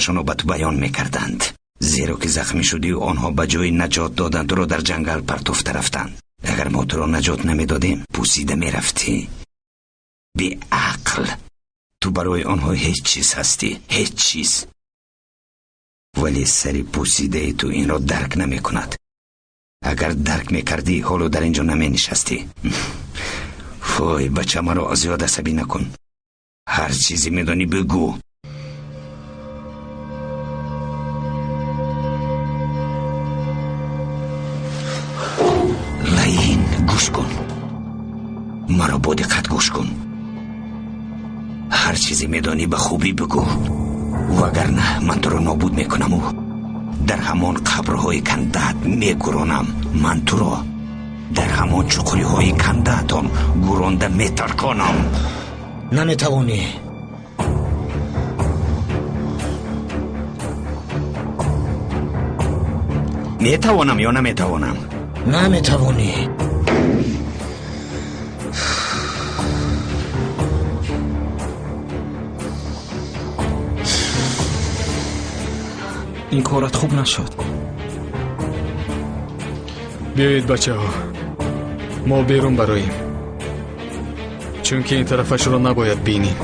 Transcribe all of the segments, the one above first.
شنو به تو بیان میکردند، زیرا که زخمی شدی و آنها به جای نجات دادن تو را در جنگل پرتفته رفتند. اگر ما تو را نجات نمیدادیم پوسیده میرفتی. بی عقل، تو برای آنها هیچ چیز هستی، هیچ چیز. ولی سری پوسیده تو این را درک نمی کند. اگر درک میکردی حالا در اینجا نمی نشستی. وای بچه مرا زیاد عصبی نکن. هر چیزی میدانی بگو. لین گوش کن، مرا با دقت گوش کن. هر چیزی میدانی به خوبی بگو، وگرنه من تو را نابود میکنم و در همان قبرهای کنده‌ات میگرانم. من تو را در همان چقوری‌های کنده‌تان گرانده میترکانم. نمیتوانی. میتوانم یا نمیتوانم؟ نمیتوانی. این کارت خوب نشد. بیایید بچه ها، ما بیرون براییم، چون که این طرفش را نباید بینیم.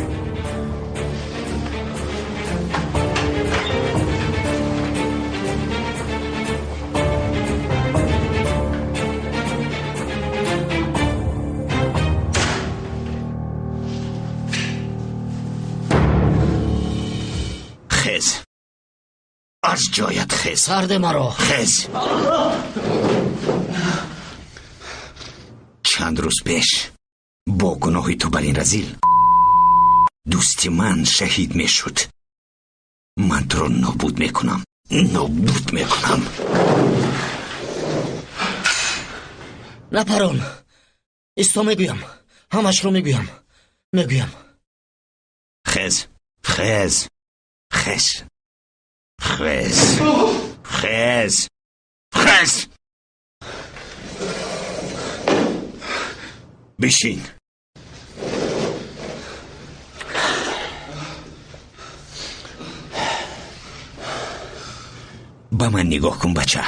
خیز، از جایت خیز. سرد مرا. خیز. چند روز پیش با گناهی تو بر این رزیل دوستی من شهید می شد. من تو رو نابود میکنم، نابود میکنم. نپران، ایستا میگویم، همش رو میگویم. خیز، خیز، خیز، خیز، خیز، خیز. بشین. با من نگاه کن بچه.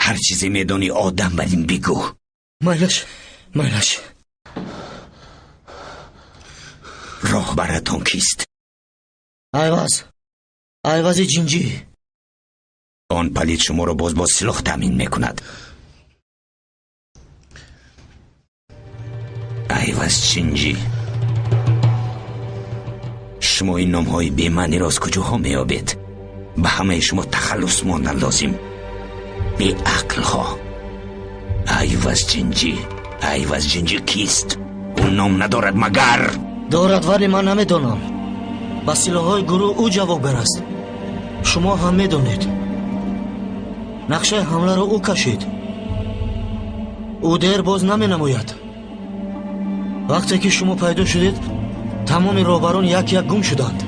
هر چیزی میدانی آدم بریم بگو. مایلش. راه براتون کیست؟ ایواز جنجی. آن پلید شما را باز با سلاح تامین میکند. ایواز جنجی. شما این نام های بیمعنی را از کجاها میابید؟ به همه شما تخلص ماندن لازم. بی عقل ها. ایواز جنجی کیست؟ اون نام ندارد مگر؟ دارد ولی من نمیدانم. با سلاح‌های گروه او جواب برست. شما هم میدونید. نقشه حمله را او کشید. او دیر باز نمی نموید. وقتی که شما پیدا شدید تمام راهبران یک گم شدند.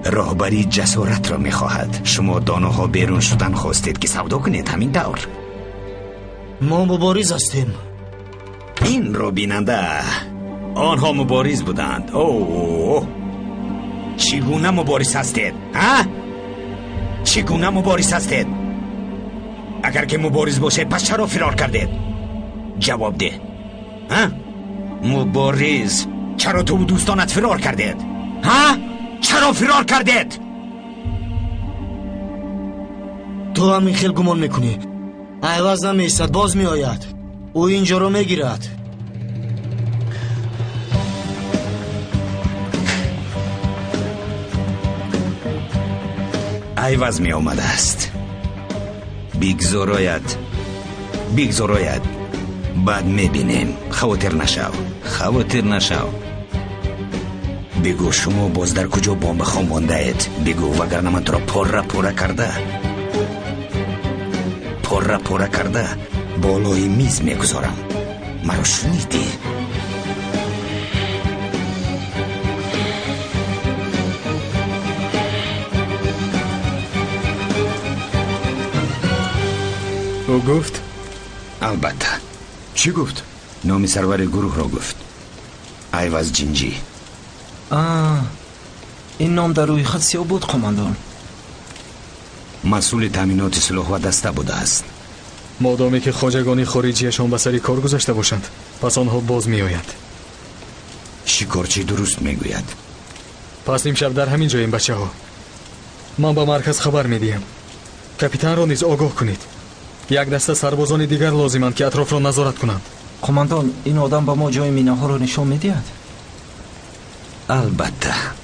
راهبری جسارت را میخواهد. شما داناها بیرون شدن خواستید که سودا کنید. همین دور ما مبارز هستیم. این رو بیننده آنها مبارز بودند. اوه، چگونه مبارز هستید؟ چگونه مبارز هستید؟ اگر که مبارز باشید پس چرا فرار کردید؟ جواب ده. مبارز، چرا تو و دوستانت فرار کردید؟ چرا فرار کردید؟ تو همین خیل گمان میکنی. عوض نمیستد، باز میآید. او اینجا رو میگیرد. عوض می آمده است. بگذاراید. بعد میبینیم. خاطر نشو. بگو شما باز در کجا بمب خام مانده اید؟ بگو وگرنه من تو را پره کرده بالای میز میگذارم. مرا شنیدی؟ او گفت؟ البته. چی گفت؟ نام سرور گروه را گفت. ایواز جنجی. این نام در روی خط سیاه بود قماندان. مسئول تامینات سلاح و دسته بوده است. مادامی که خواجگان خارجیشان به سری کار گذاشته باشند پس آنها باز می آیند. شکارچی درست میگوید. پس امشب در همین جاییم بچه ها. من به مرکز خبر می دیم. کاپیتان را نیز آگاه کنید. یک دسته سربازان دیگر لازمند که اطراف را نظارت کنند. قماندان این آدم به ما جای مینه ها را نشان می دهد؟ البته